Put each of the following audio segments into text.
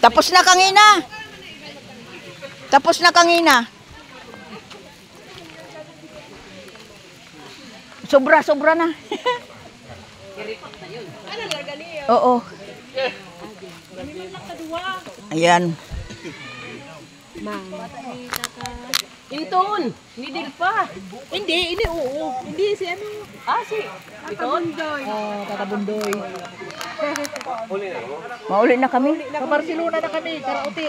Tapos na kangina. Tapos na kangina. Sobra na. Oo. Ayan. Inton, nidil pa. Hindi, oo. Hindi si ano. Si Tatabundoy. Tatabundoy. Mauli na kami. Sa Barcelona na kami, Karauti.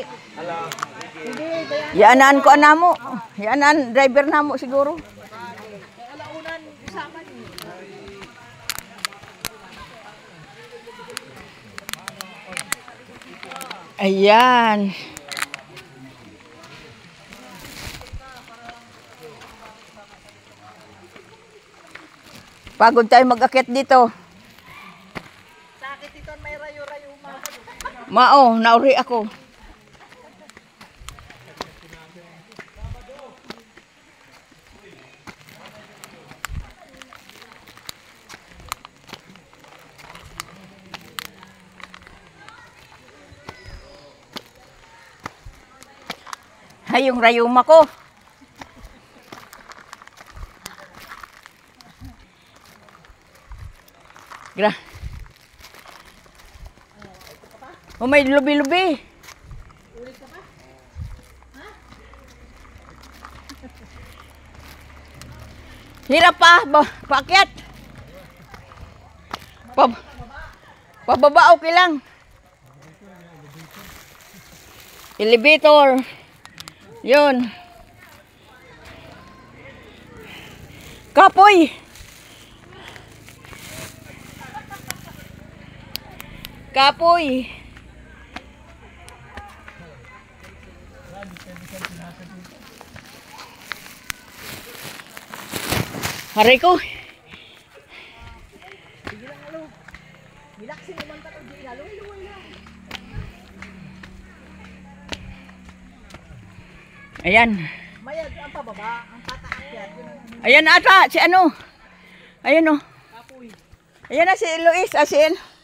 Yaanaan ko anamo. Yaanaan driver namo siguro. Alaunan, usama niyo. Ayan. Pagod tayo mag-akit dito. Sakit ito, may rayo-rayo Mao, nauri ako. Ay, yung rayuma ko. Gra. Oh, may lubi-lubi. Ulit ka pa? Ha? Hirap pa. Paakyat. Pababa okay lang. Elevator. Yun. Kapoy. Kapoy. Hari ko. Sige lang, alo. Relaxing naman ka to, Jay. Luway lang. Ayan. Mayag ang pababa, ang pataakyat. Ayan ata, si ano? Ayan o. Kapoy. Ayan na si Luis, asin.